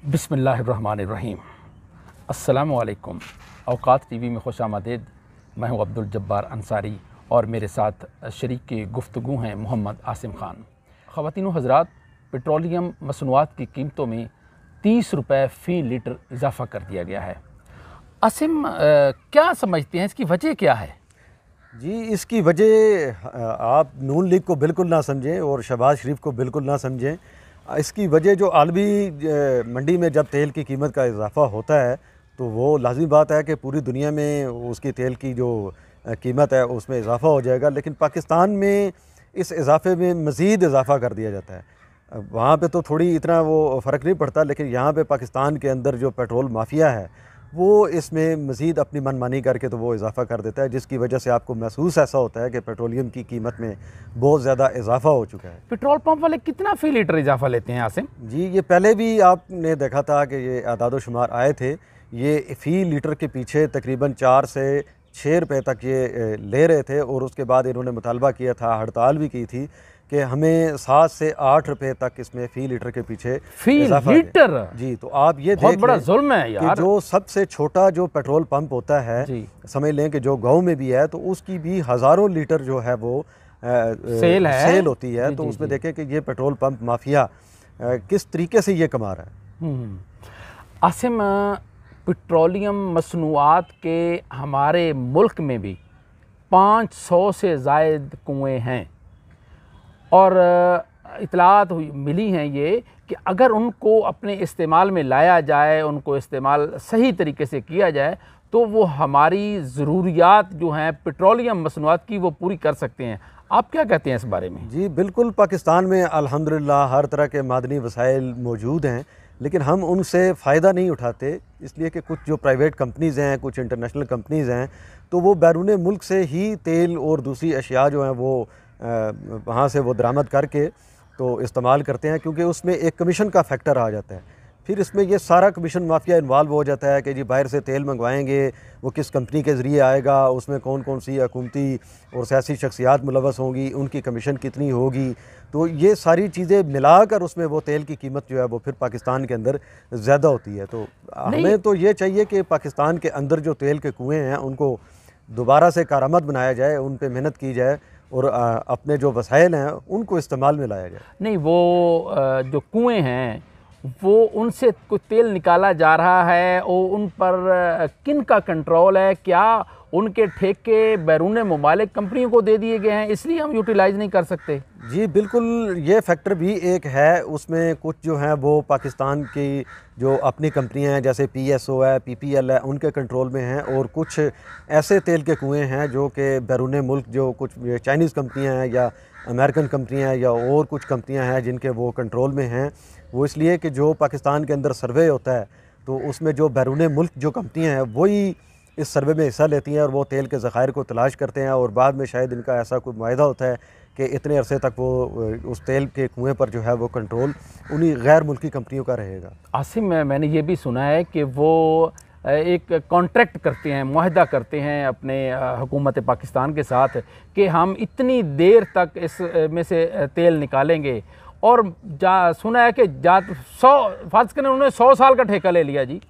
बिस्मिल्लाहिर्रहमानिर्रहीम। अस्सलामुअलैकुम। औकात टीवी में खुश आमदीद। मैं हूँ अब्दुल जब्बार अंसारी और मेरे साथ शरीक गुफ्तगू हैं मोहम्मद आसिम ख़ान। ख़वातीन व हज़रात, पेट्रोलियम मसनूआत की कीमतों में 30 रुपये फ़ी लीटर इजाफ़ा कर दिया गया है। आसिम, क्या समझते हैं, इसकी वजह क्या है? जी, इसकी वजह आप नून लीग को बिल्कुल ना समझें और शहबाज शरीफ को बिल्कुल ना समझें। इसकी वजह जो आलमी मंडी में जब तेल की कीमत का इजाफ़ा होता है तो वो लाज़मी बात है कि पूरी दुनिया में उसकी तेल की जो कीमत है उसमें इजाफ़ा हो जाएगा। लेकिन पाकिस्तान में इस इजाफ़े में मज़ीद इजाफ़ा कर दिया जाता है। वहाँ पे तो थोड़ी इतना वो फ़र्क नहीं पड़ता, लेकिन यहाँ पे पाकिस्तान के अंदर जो पेट्रोल माफिया है वो इसमें मज़ीद अपनी मनमानी करके तो वो इजाफ़ा कर देता है, जिसकी वजह से आपको महसूस ऐसा होता है कि पेट्रोलियम की कीमत में बहुत ज़्यादा इजाफ़ा हो चुका है। पेट्रोल पंप वाले कितना फ़ी लीटर इजाफ़ा लेते हैं आसिम? जी, ये पहले भी आपने देखा था कि ये आदाद शुमार आए थे। ये फ़ी लीटर के पीछे तकरीबन 4 से 6 रुपये तक ये ले रहे थे और उसके बाद इन्होंने मुतालबा किया था, हड़ताल भी की थी कि हमें 7 से 8 रुपये तक इसमें फ़ी लीटर के पीछे फ़ी लीटर? जी, तो आप ये बहुत देख बड़ा लें जुल्म है यार। कि जो सबसे छोटा जो पेट्रोल पंप होता है, समझ लें कि जो गाँव में भी है, तो उसकी भी हज़ारों लीटर जो है वो सेल होती है। तो उसमें देखें कि ये पेट्रोल पंप माफिया किस तरीके से ये कमा रहा है। आसिम, पेट्रोलियम मसनूआत के हमारे मुल्क में भी 500 से ज़ायद कुएँ हैं और इतलात मिली हैं ये कि अगर उनको अपने इस्तेमाल में लाया जाए, उनको इस्तेमाल सही तरीके से किया जाए तो वो हमारी ज़रूरियात जो हैं पेट्रोलियम मसनूआत की वो पूरी कर सकते हैं। आप क्या कहते हैं इस बारे में? जी बिल्कुल, पाकिस्तान में अल्हम्दुलिल्लाह हर तरह के मादनी वसाइल मौजूद हैं, लेकिन हम उनसे फ़ायदा नहीं उठाते, इसलिए कि कुछ जो प्राइवेट कंपनीज़ हैं, कुछ इंटरनेशनल कंपनीज़ हैं, तो वो बैरून मुल्क से ही तेल और दूसरी अशिया जो हैं वो वहाँ से वो दरामद करके तो इस्तेमाल करते हैं, क्योंकि उसमें एक कमीशन का फैक्टर आ जाता है। फिर इसमें ये सारा कमीशन माफिया इन्वॉल्व हो जाता है कि जी बाहर से तेल मंगवाएंगे, वो किस कंपनी के ज़रिए आएगा, उसमें कौन कौन सी हुकूमती और सियासी शख्सियात मुलव्वस होंगी, उनकी कमीशन कितनी होगी। तो ये सारी चीज़ें मिलाकर उसमें वो तेल की कीमत जो है वो फिर पाकिस्तान के अंदर ज़्यादा होती है। तो हमें तो ये चाहिए कि पाकिस्तान के अंदर जो तेल के कुएँ हैं उनको दोबारा से कारआमद बनाया जाए, उन पर मेहनत की जाए और अपने जो वसाइल हैं उनको इस्तेमाल में लाया जाए। नहीं, वो जो कुएँ हैं वो उनसे कुछ तेल निकाला जा रहा है और उन पर किन का कंट्रोल है? क्या उनके ठेके बैरून ममालिक कंपनियों को दे दिए गए हैं, इसलिए हम यूटिलाइज़ नहीं कर सकते? जी बिल्कुल, ये फैक्टर भी एक है। उसमें कुछ जो हैं वो पाकिस्तान की जो अपनी कंपनियां हैं जैसे PSO है, PPL है, उनके कंट्रोल में हैं, और कुछ ऐसे तेल के कुएं हैं जो कि बैरून मुल्क जो कुछ चाइनीज़ कंपनियां हैं या अमेरिकन कंपनियां हैं या और कुछ कंपनियां हैं जिनके वो कंट्रोल में हैं। वो इसलिए कि जो पाकिस्तान के अंदर सर्वे होता है तो उसमें जो बैरून मुल्क जो कंपनियां हैं वही इस सर्वे में हिस्सा लेती हैं और वो तेल के ज़खायर को तलाश करते हैं, और बाद में शायद इनका ऐसा कोई मुआहदा होता है कि इतने अरसे तक वो उस तेल के कुएं पर जो है वो कंट्रोल उन्हीं गैर मुल्की कंपनियों का रहेगा। आसिम, मैंने ये भी सुना है कि वो एक कॉन्ट्रैक्ट करते हैं, मुआहदा करते हैं अपने हुकूमत पाकिस्तान के साथ कि हम इतनी देर तक इस में से तेल निकालेंगे, और सुना है कि 100 फ़र्ज़ करें उन्होंने 100 साल का ठेका ले लिया जी,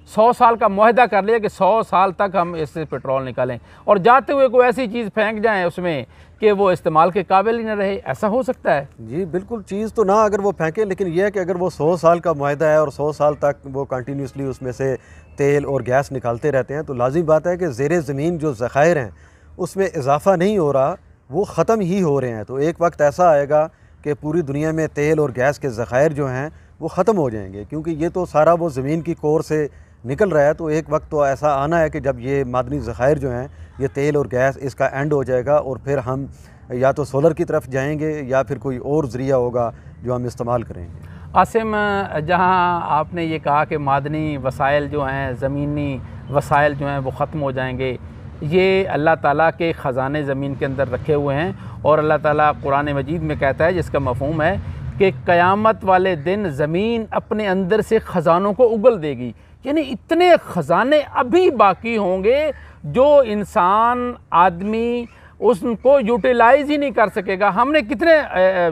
100 साल का मुआहदा कर लिया कि 100 साल तक हम इससे पेट्रोल निकालें, और जाते हुए कोई ऐसी चीज़ फेंक जाएं उसमें कि वो इस्तेमाल के काबिल ही न रहे। ऐसा हो सकता है? जी बिल्कुल, चीज़ तो ना अगर वो फेंकें, लेकिन यह है कि अगर वो 100 साल का मुआहदा है और 100 साल तक वो कंटिन्यूसली उसमें से तेल और गैस निकालते रहते हैं, तो लाज़मी बात है कि ज़ेरे ज़मीन जो ज़खायर हैं उसमें इजाफ़ा नहीं हो रहा, वो ख़त्म ही हो रहे हैं। तो एक वक्त ऐसा आएगा कि पूरी दुनिया में तेल और गैस के ज़खायर जो हैं वो ख़त्म हो जाएंगे, क्योंकि ये तो सारा वो ज़मीन की कोर से निकल रहा है। तो एक वक्त तो ऐसा आना है कि जब ये मादनी ज़खायर जो हैं, ये तेल और गैस, इसका एंड हो जाएगा और फिर हम या तो सोलर की तरफ जाएंगे या फिर कोई और ज़रिया होगा जो हम इस्तेमाल करेंगे। आसिम, जहाँ आपने ये कहा कि मादनी वसाइल जो हैं, ज़मीनी वसाइल जो हैं वो ख़त्म हो जाएंगे, ये अल्लाह ताला के ख़जाने ज़मीन के अंदर रखे हुए हैं, और अल्लाह ताला कुरान मजीद में कहता है, जिसका मफ़हूम है कि क़यामत वाले दिन ज़मीन अपने अंदर से ख़जानों को उगल देगी। यानी इतने ख़जाने अभी बाकी होंगे जो इंसान, आदमी उसको यूटिलाइज़ ही नहीं कर सकेगा। हमने कितने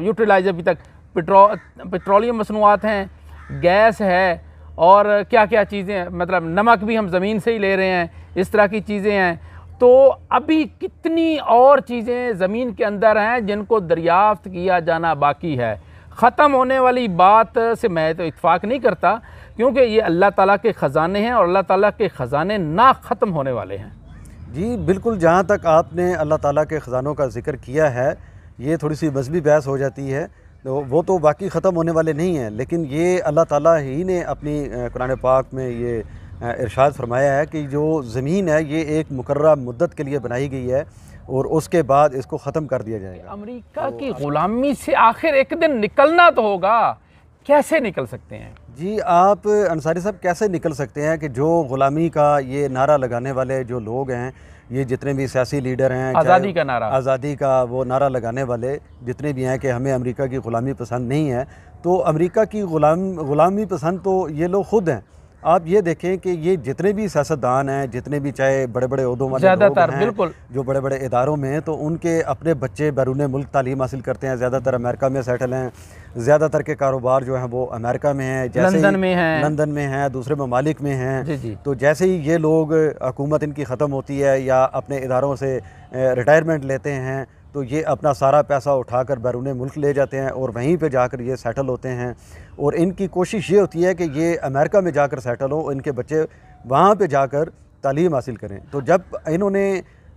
यूटिलाइज़ अभी तक? पेट्रोलियम मसनूआत हैं, गैस है, और क्या क्या चीज़ें, मतलब नमक भी हम ज़मीन से ही ले रहे हैं, इस तरह की चीज़ें हैं। तो अभी कितनी और चीज़ें ज़मीन के अंदर हैं जिनको दरियाफ्त किया जाना बाकी है। ख़त्म होने वाली बात से मैं तो इत्फाक नहीं करता, क्योंकि ये अल्लाह ताला के ख़जाने हैं और अल्लाह ताला के ख़जाने ना ख़त्म होने वाले हैं। जी बिल्कुल, जहाँ तक आपने अल्लाह ताला के ख़जानों का ज़िक्र किया है, ये थोड़ी सी मजहबी बहस हो जाती है, तो वो तो बाकी ख़त्म होने वाले नहीं हैं। लेकिन ये अल्लाह ताला ही ने अपनी कुरान पाक में ये इरशाद फरमाया है कि जो ज़मीन है ये एक मुकर्रर मुद्दत के लिए बनाई गई है और उसके बाद इसको ख़त्म कर दिया जाएगा। अमेरिका की ग़ुलामी से आखिर एक दिन निकलना तो होगा, कैसे निकल सकते हैं? जी आप अंसारी साहब कैसे निकल सकते हैं कि जो ग़ुलामी का ये नारा लगाने वाले जो लोग हैं, ये जितने भी सियासी लीडर हैं, आज़ादी का नारा, आज़ादी का वो नारा लगाने वाले जितने भी हैं कि हमें अमेरिका की ग़ुलामी पसंद नहीं है, तो अमेरिका की ग़ुलामी पसंद तो ये लोग ख़ुद हैं। आप ये देखें कि ये जितने भी सियासतदान हैं, जितने भी चाहे बड़े बड़े ओहदों वाले लोग हैं, बिल्कुल जो बड़े बड़े इदारों में हैं, तो उनके अपने बच्चे बैरून मुल्क तालीम हासिल करते हैं, ज़्यादातर अमेरिका में सेटल हैं, ज़्यादातर के कारोबार जो हैं वो अमेरिका में हैं, जैसे लंदन में हैं, दूसरे ममालिक में हैं। जी जी। तो जैसे ही ये लोग हुकूमत इनकी ख़त्म होती है या अपने इदारों से रिटायरमेंट लेते हैं, तो ये अपना सारा पैसा उठाकर बैरून मुल्क ले जाते हैं और वहीं पे जाकर ये सेटल होते हैं। और इनकी कोशिश ये होती है कि ये अमेरिका में जाकर सेटल हो, इनके बच्चे वहाँ पे जाकर तालीम हासिल करें। तो जब इन्होंने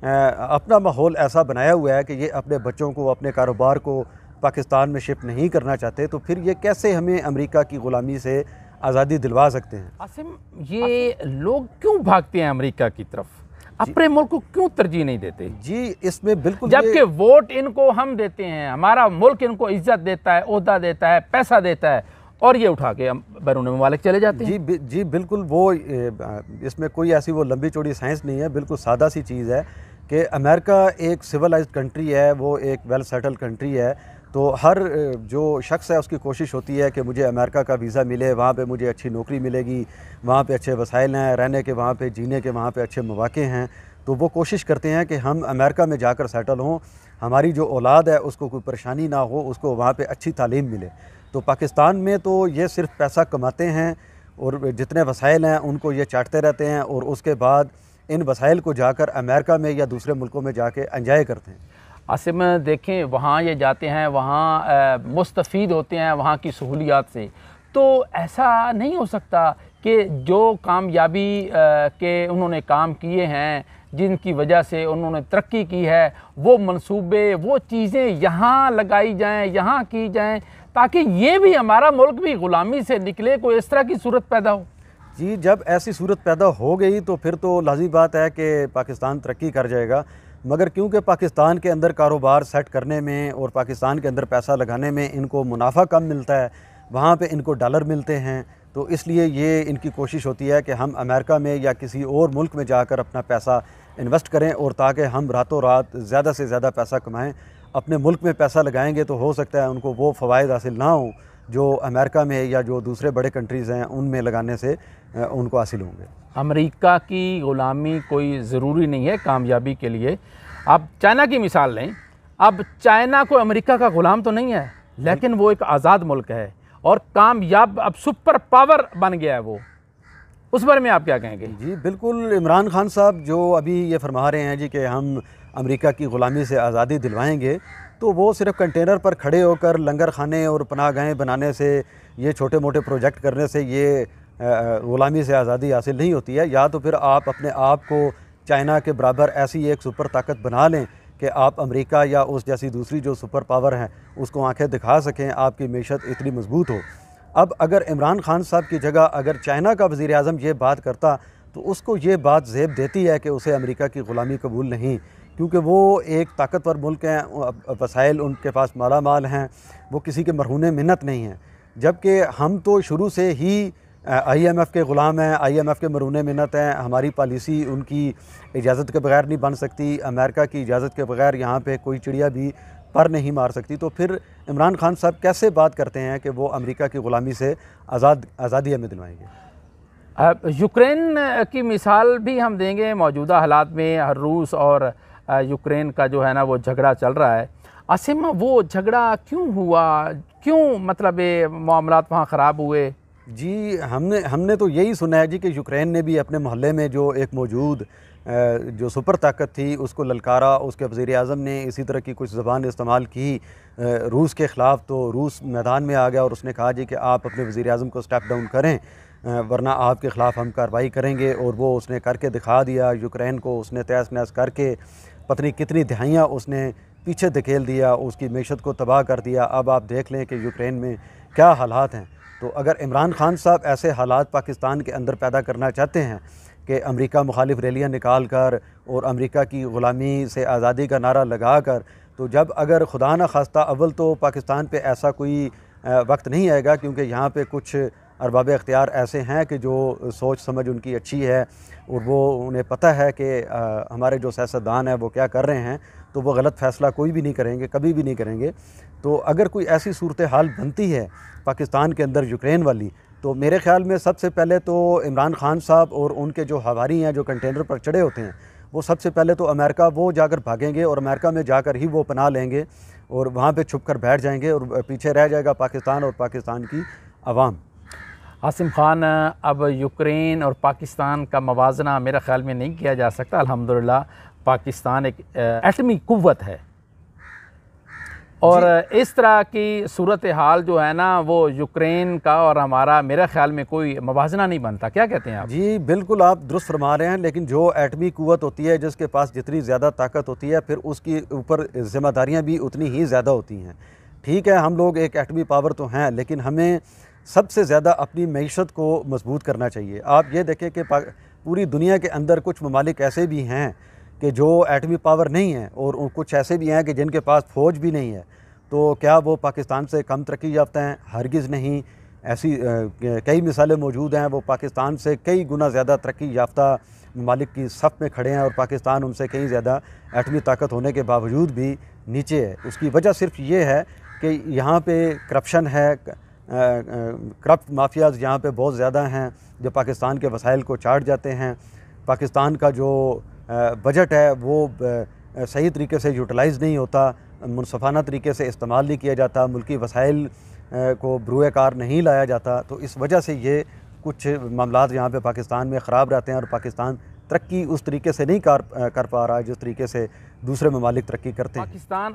अपना माहौल ऐसा बनाया हुआ है कि ये अपने बच्चों को, अपने कारोबार को पाकिस्तान में शिफ्ट नहीं करना चाहते, तो फिर ये कैसे हमें अमेरिका की ग़ुलामी से आज़ादी दिलवा सकते हैं? आसिम, ये लोग क्यों भागते हैं अमेरिका की तरफ, अपने मुल्क को क्यों तरजीह नहीं देते? जी इसमें बिल्कुल, जबकि वोट इनको हम देते हैं, हमारा मुल्क इनको इज्जत देता है, ओहदा देता है, पैसा देता है, और ये उठा के बैरून मुमालिक चले जाते हैं। जी बिल्कुल, वो इसमें कोई ऐसी वो लंबी चौड़ी साइंस नहीं है, बिल्कुल सादा सी चीज़ है कि अमेरिका एक सिविलाइज्ड कंट्री है, वो एक वेल सेटल्ड कंट्री है। तो हर जो शख्स है उसकी कोशिश होती है कि मुझे अमेरिका का वीज़ा मिले, वहाँ पे मुझे अच्छी नौकरी मिलेगी, वहाँ पे अच्छे वसाइल हैं, रहने के वहाँ पे, जीने के वहाँ पे अच्छे मौक़े हैं। तो वो कोशिश करते हैं कि हम अमेरिका में जाकर सेटल हों, हमारी जो औलाद है उसको कोई परेशानी ना हो, उसको वहाँ पे अच्छी तालीम मिले। तो पाकिस्तान में तो ये सिर्फ पैसा कमाते हैं और जितने वसाइल हैं उनको ये चाटते रहते हैं और उसके बाद इन वसाइल को जाकर अमेरिका में या दूसरे मुल्कों में जाके एंजॉय करते हैं। आसिम देखें, वहाँ ये जाते हैं, वहाँ मुस्तफ़ीद होते हैं वहाँ की सहूलियात से। तो ऐसा नहीं हो सकता कि जो कामयाबी के उन्होंने काम किए हैं, जिनकी वजह से उन्होंने तरक्की की है, वो मंसूबे, वो चीज़ें यहाँ लगाई जाएं, यहाँ की जाएं, ताकि ये भी हमारा मुल्क भी ग़ुलामी से निकले, कोई इस तरह की सूरत पैदा हो? जी जब ऐसी सूरत पैदा हो गई तो फिर तो लाज़मी बात है कि पाकिस्तान तरक्की कर जाएगा। मगर क्योंकि पाकिस्तान के अंदर कारोबार सेट करने में और पाकिस्तान के अंदर पैसा लगाने में इनको मुनाफा कम मिलता है, वहाँ पे इनको डॉलर मिलते हैं, तो इसलिए ये इनकी कोशिश होती है कि हम अमेरिका में या किसी और मुल्क में जाकर अपना पैसा इन्वेस्ट करें और ताकि हम रातों रात ज़्यादा से ज़्यादा पैसा कमाएं। अपने मुल्क में पैसा लगाएंगे तो हो सकता है उनको वो फ़वाइद हासिल ना हो जो अमेरिका में या जो दूसरे बड़े कंट्रीज़ हैं उनमें लगाने से उनको हासिल होंगे। अमेरिका की ग़ुलामी कोई ज़रूरी नहीं है कामयाबी के लिए। आप चाइना की मिसाल लें, अब चाइना को अमेरिका का ग़ुलाम तो नहीं है, लेकिन वो एक आज़ाद मुल्क है और कामयाब, अब सुपर पावर बन गया है वो। उस बारे में आप क्या कहेंगे? जी बिल्कुल, इमरान खान साहब जो अभी ये फरमा रहे हैं जी कि हम अमेरिका की ग़ुलामी से आज़ादी दिलवाएंगे, तो वो सिर्फ कंटेनर पर खड़े होकर लंगर खाने और पनाहगाहें बनाने से, ये छोटे मोटे प्रोजेक्ट करने से ये ग़ुलामी से आज़ादी हासिल नहीं होती है। या तो फिर आप अपने आप को चाइना के बराबर ऐसी एक सुपर ताकत बना लें कि आप अमेरिका या उस जैसी दूसरी जो सुपर पावर हैं उसको आंखें दिखा सकें, आपकी मीशत इतनी मजबूत हो। अब अगर इमरान खान साहब की जगह अगर चाइना का वज़ीर आज़म ये बात करता तो उसको ये बात ज़ेब देती है कि उसे अमेरिका की ग़ुलामी कबूल नहीं, क्योंकि वो एक ताकतवर मुल्क हैं, वसाइल उनके पास माला माल हैं, वो किसी के मरहून मिन्नत नहीं हैं। जबकि हम तो शुरू से ही IMF के ग़ुलाम हैं, IMF के मरहून मिन्नत हैं, हमारी पॉलिसी उनकी इजाज़त के बगैर नहीं बन सकती, अमेरिका की इजाज़त के बगैर यहाँ पे कोई चिड़िया भी पर नहीं मार सकती। तो फिर इमरान खान साहब कैसे बात करते हैं कि वो अमेरिका की ग़ुलामी से आज़ादी हमें दिलवाएंगे? यूक्रेन की मिसाल भी हम देंगे। मौजूदा हालात में रूस और यूक्रेन का जो है ना वो झगड़ा चल रहा है। आसिम, वो झगड़ा क्यों हुआ, क्यों मतलब मामलात वहाँ ख़राब हुए? जी, हमने तो यही सुना है जी कि यूक्रेन ने भी अपने मोहल्ले में जो एक मौजूद जो सुपर ताकत थी उसको ललकारा। उसके वज़ीर आज़म ने इसी तरह की कुछ ज़बान इस्तेमाल की रूस के ख़िलाफ़, तो रूस मैदान में आ गया और उसने कहा जी कि आप अपने वज़ीर आज़म को स्टेप डाउन करें, वरना आपके ख़िलाफ़ हम कार्रवाई करेंगे। और वो उसने करके दिखा दिया। यूक्रेन को उसने तहस नहस करके पता नहीं कितनी दहाइयाँ उसने पीछे धकेल दिया, उसकी मईशत को तबाह कर दिया। अब आप देख लें कि यूक्रेन में क्या हालात हैं। तो अगर इमरान खान साहब ऐसे हालात पाकिस्तान के अंदर पैदा करना चाहते हैं कि अमेरिका मुखालिफ रैलियाँ निकाल कर और अमेरिका की ग़ुलामी से आज़ादी का नारा लगा कर, तो जब अगर खुदा न खास्ता अव्वल तो पाकिस्तान पे ऐसा कोई वक्त नहीं आएगा, क्योंकि यहाँ पे कुछ अरबाब इख्तियार ऐसे हैं कि जो सोच समझ उनकी अच्छी है और वो उन्हें पता है कि हमारे जो सियासतदान हैं वो क्या कर रहे हैं, तो वो गलत फ़ैसला कोई भी नहीं करेंगे, कभी भी नहीं करेंगे। तो अगर कोई ऐसी सूरत हाल बनती है पाकिस्तान के अंदर यूक्रेन वाली, तो मेरे ख़्याल में सबसे पहले तो इमरान खान साहब और उनके जो हवारी हैं जो कंटेनर पर चढ़े होते हैं, वो सबसे पहले तो अमेरिका वो जाकर भागेंगे और अमेरिका में जाकर ही वो पनाह लेंगे और वहाँ पे छुप कर बैठ जाएंगे और पीछे रह जाएगा पाकिस्तान और पाकिस्तान की आवाम। आसिम खान, अब यूक्रेन और पाकिस्तान का मवाजना मेरे ख़्याल में नहीं किया जा सकता। अल्हम्दुलिल्लाह पाकिस्तान एक एटमी कुव्वत है और इस तरह की सूरत हाल जो है ना, वो यूक्रेन का और हमारा मेरे ख़्याल में कोई मवाजना नहीं बनता। क्या कहते हैं आप? जी बिल्कुल, आप दुरुस्त फरमा रहे हैं। लेकिन जो एटमी कुव्वत होती है, जिसके पास जितनी ज़्यादा ताकत होती है, फिर उसकी ऊपर ज़िम्मेदारियाँ भी उतनी ही ज़्यादा होती हैं। ठीक है, हम लोग एक एटमी पावर तो हैं, लेकिन हमें सबसे ज़्यादा अपनी मईशत को मजबूत करना चाहिए। आप ये देखें कि पूरी दुनिया के अंदर कुछ ममालिक ऐसे भी हैं कि जो एटमी पावर नहीं है और कुछ ऐसे भी हैं कि जिनके पास फ़ौज भी नहीं है। तो क्या वो पाकिस्तान से कम तरक्की याफ्ता हैं? हरगिज़ नहीं। ऐसी कई मिसालें मौजूद हैं, वो पाकिस्तान से कई गुना ज़्यादा तरक्की याफ्ता ममालिक की सफ़ में खड़े हैं और पाकिस्तान उनसे कहीं ज़्यादा एटमी ताकत होने के बावजूद भी नीचे है। उसकी वजह सिर्फ ये है कि यहाँ पे करप्शन है, करप्ट माफियाज़ यहाँ पे बहुत ज़्यादा हैं जो पाकिस्तान के वसाइल को चाट जाते हैं। पाकिस्तान का जो बजट है वो सही तरीके से यूटिलाइज़ नहीं होता, मुनसफ़ाना तरीके से इस्तेमाल नहीं किया जाता, मुल्की वसाइल को बरूए कार नहीं लाया जाता। तो इस वजह से ये कुछ मामलात यहाँ पे पाकिस्तान में ख़राब रहते हैं और पाकिस्तान तरक्की उस तरीके से नहीं कर पा रहा है जिस तरीके से दूसरे ममालिक तरक्की करते हैं। पाकिस्तान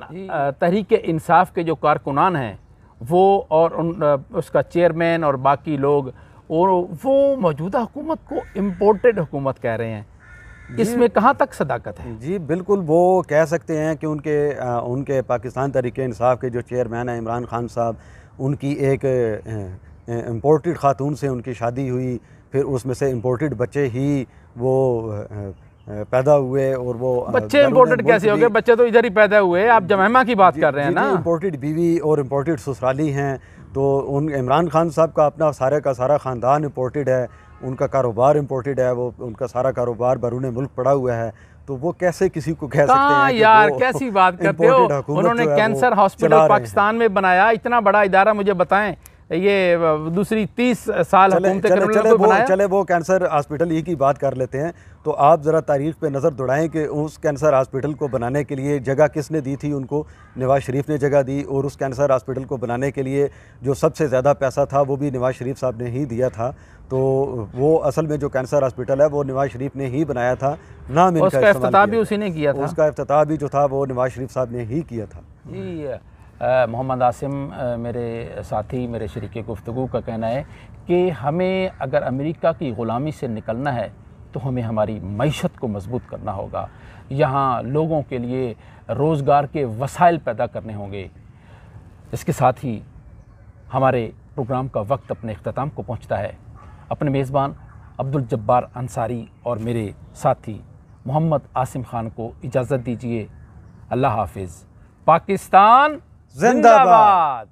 तहरीक इंसाफ के जो कारकुनान हैं वो और उसका चेयरमैन और बाकी लोग, और वो मौजूदा हुकूमत को इम्पोर्टेड हुकूमत कह रहे हैं। इसमें कहाँ तक सदाकत है? जी बिल्कुल, वो कह सकते हैं कि उनके पाकिस्तान तहरीक इंसाफ के जो चेयरमैन हैं इमरान खान साहब, उनकी एक इम्पोर्टेड ख़ातून से उनकी शादी हुई, फिर उसमें से इम्पोर्टेड बच्चे ही वो पैदा हुए और वो बच्चे इम्पोर्टेड कैसे हो गए? बच्चे तो इधर ही पैदा हुए। आप जमैमा की बात कर रहे हैं ना? इम्पोर्टेड बीवी और इम्पोर्टेड ससुराली हैं। तो उन इमरान खान साहब का अपना सारे का सारा ख़ानदान इम्पोर्टेड है, उनका कारोबार इम्पोर्टेड है, वो उनका सारा कारोबार बैरून मुल्क पड़ा हुआ है। तो वो कैसे किसी को कह सकते हैं कि यार कैसी बात करते हो? उन्होंने कैंसर हॉस्पिटल पाकिस्तान में बनाया, इतना बड़ा इदारा। मुझे बताएं, ये दूसरी 30 साल चले वो कैंसर हॉस्पिटल ही की बात कर लेते हैं। तो आप ज़रा तारीख़ पे नज़र दौड़ाएं कि उस कैंसर हॉस्पिटल को बनाने के लिए जगह किसने दी थी उनको? नवाज़ शरीफ ने जगह दी। और उस कैंसर हॉस्पिटल को बनाने के लिए जो सबसे ज़्यादा पैसा था वो भी नवाज़ शरीफ साहब ने ही दिया था। तो वो असल में जो कैंसर हॉस्पिटल है वो नवाज़ शरीफ ने ही बनाया था, नाम इनका उसका इफ्तिताह भी उसी ने किया था। उसका इफ्तिताह भी जो था वो नवाज़ शरीफ साहब ने ही किया था। जी, मोहम्मद आसिम मेरे साथी, मेरे शरीके गुफ्तगू का कहना है कि हमें अगर अमेरिका की ग़ुलामी से निकलना है तो हमें हमारी मईशत को मजबूत करना होगा। यहाँ लोगों के लिए रोज़गार के वसाइल पैदा करने होंगे। इसके साथ ही हमारे प्रोग्राम का वक्त अपने इख्तिताम को पहुँचता है। अपने मेज़बान अब्दुल जब्बार अंसारी और मेरे साथी मोहम्मद आसिम खान को इजाज़त दीजिए। अल्लाह हाफिज़। पाकिस्तान जिंदाबाद।